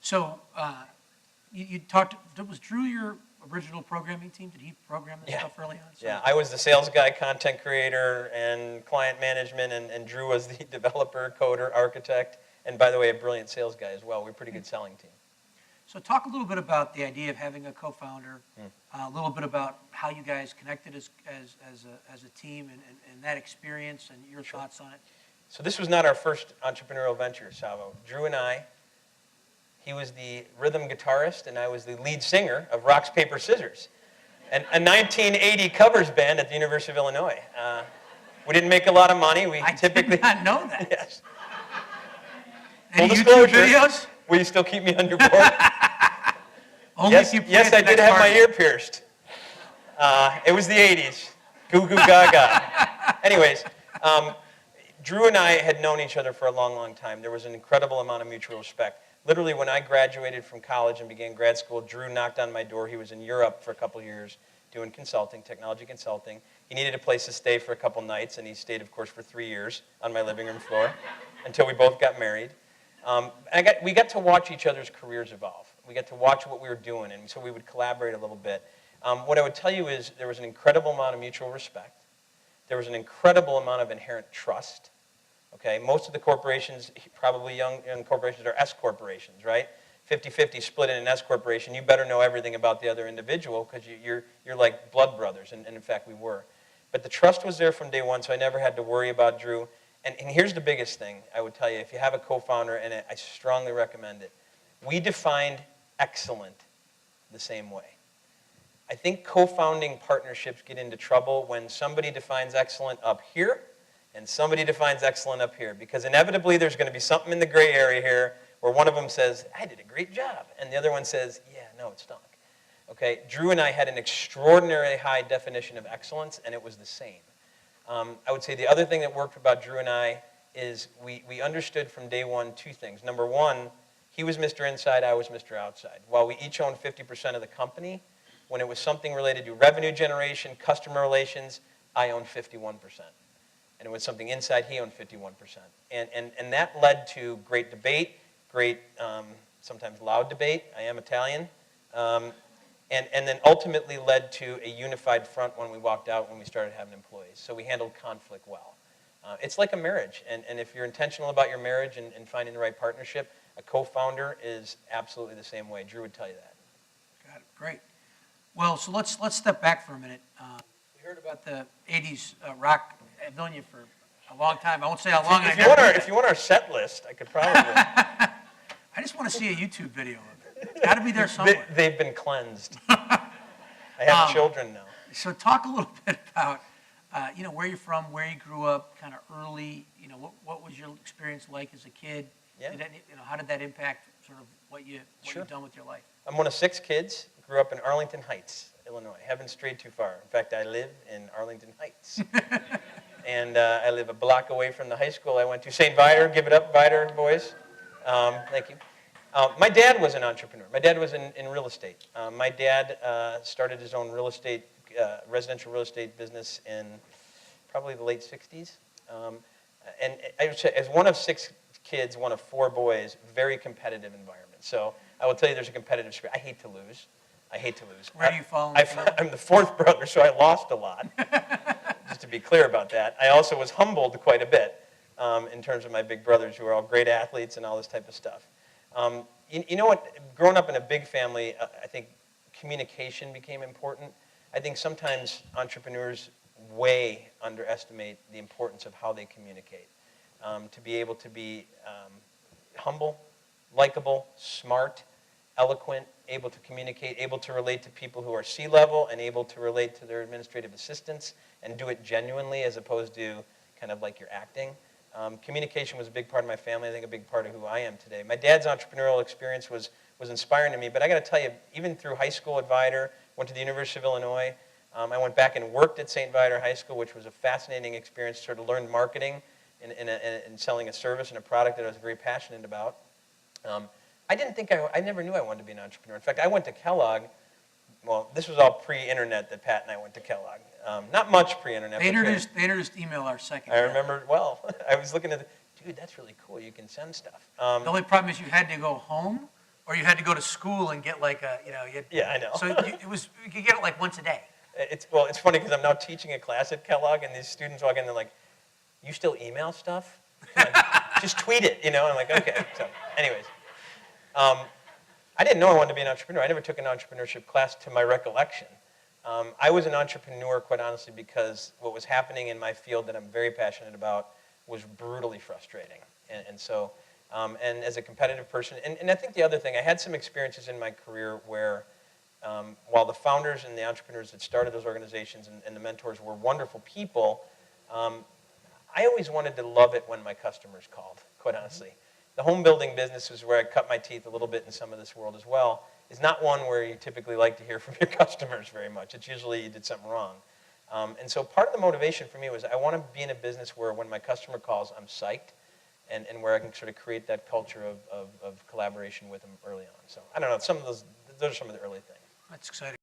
So you talked, was Drew your original programming team? Did he program this stuff early on? So yeah, I was the sales guy, content creator, and client management, and Drew was the developer, coder, architect, and by the way, a brilliant sales guy as well. We're a pretty good selling team. So talk a little bit about the idea of having a co-founder, a little bit about how you guys connected as a team and that experience and your thoughts on it. So this was not our first entrepreneurial venture, SAVO. Drew and I, he was the rhythm guitarist and I was the lead singer of Rocks, Paper, Scissors, a 1980 covers band at the University of Illinois. We didn't make a lot of money. I did not know that. Yes. Any Full YouTube disclosure, videos? will you still keep me on your board? Only Yes, if you play yes, at the I did next have my party. ear pierced. It was the 80s. Goo goo gaga. Anyways, Drew and I had known each other for a long, long time. There was an incredible amount of mutual respect. Literally, when I graduated from college and began grad school, Drew knocked on my door. He was in Europe for a couple years doing consulting, technology consulting. He needed a place to stay for a couple nights, and he stayed, of course, for 3 years on my living room floor until we both got married. We got to watch each other's careers evolve. We got to watch what we were doing, and so we would collaborate a little bit. What I would tell you is there was an incredible amount of mutual respect. There was an incredible amount of inherent trust. Okay, most of the corporations, probably young corporations, are S corporations, right? 50-50 split in an S corporation. You better know everything about the other individual because you're like blood brothers, and in fact we were. But the trust was there from day one, so I never had to worry about Drew. And here's the biggest thing I would tell you: if you have a co-founder, and I strongly recommend it, we defined excellent the same way. I think co-founding partnerships get into trouble when somebody defines excellent up here and somebody defines excellent up here, because inevitably there's going to be something in the gray area here where one of them says, I did a great job, and the other one says, yeah, no, it stunk. Okay, Drew and I had an extraordinarily high definition of excellence, and it was the same. I would say the other thing that worked about Drew and I is we understood from day one two things. Number one, he was Mr. Inside, I was Mr. Outside. While we each owned 50% of the company, when it was something related to revenue generation, customer relations, I owned 51%. And it was something inside, he owned 51%. And that led to great debate, great, sometimes loud debate. I am Italian. And then ultimately led to a unified front when we walked out, when we started having employees. So we handled conflict well. It's like a marriage. And if you're intentional about your marriage and finding the right partnership, a co-founder is absolutely the same way. Drew would tell you that. Got it. Great. Well, so let's step back for a minute. We heard about the 80s rock. I've known you for a long time. I won't say how long. If you want our set list, I could probably. I just want to see a YouTube video of it. It's got to be there somewhere. They've been cleansed. I have children now. So talk a little bit about, where you're from, where you grew up, kind of early. What was your experience like as a kid? Yeah. How did that impact sort of what you've done with your life? I'm one of 6 kids. Grew up in Arlington Heights, Illinois. Haven't strayed too far. In fact, I live in Arlington Heights. And I live a block away from the high school I went to. St. Viator, give it up, Viator boys. Thank you. My dad was an entrepreneur. My dad was in real estate. My dad started his own residential real estate business in probably the late 60s. And I would say, as one of 6 kids, one of 4 boys, very competitive environment. So I will tell you there's a competitive spirit. I hate to lose. Where do you fall? I'm the 4th brother, so I lost a lot. Just to be clear about that. I also was humbled quite a bit in terms of my big brothers, who are all great athletes and all this type of stuff. You know what? Growing up in a big family, I think communication became important. I think sometimes entrepreneurs way underestimate the importance of how they communicate. To be able to be humble, likable, smart, eloquent, able to communicate, able to relate to people who are C-level, and able to relate to their administrative assistants and do it genuinely as opposed to kind of like you're acting. Communication was a big part of my family, I think a big part of who I am today. My dad's entrepreneurial experience was inspiring to me, but I got to tell you, even through high school at Viator, went to the University of Illinois, I went back and worked at St. Viator High School, which was a fascinating experience, sort of learned marketing and selling a service and a product that I was very passionate about. I never knew I wanted to be an entrepreneur. In fact, I went to Kellogg. Well, this was all pre-internet that Pat and I went to Kellogg. Not much pre-internet. They introduced email our second. I remember it well. I was looking at dude, that's really cool. You can send stuff. The only problem is you had to go home, Or you had to go to school and get like a, you know, Yeah, I know. So you could get it like once a day. Well, it's funny because I'm now teaching a class at Kellogg, and these students walk in, they're like, "You still email stuff? Just tweet it, you know?" And I'm like, "Okay." So, anyways, I didn't know I wanted to be an entrepreneur. I never took an entrepreneurship class, to my recollection. I was an entrepreneur, quite honestly, because what was happening in my field that I'm very passionate about was brutally frustrating, and so. And as a competitive person, and I think the other thing, I had some experiences in my career where while the founders and the entrepreneurs that started those organizations and the mentors were wonderful people, I always wanted to love it when my customers called, quite honestly. The home building business is where I cut my teeth a little bit in some of this world as well, is not one where you typically like to hear from your customers very much. It's usually you did something wrong. And so part of the motivation for me was I want to be in a business where when my customer calls, I'm psyched. And where I can sort of create that culture of collaboration with them early on. So I don't know, those are some of the early things. That's exciting.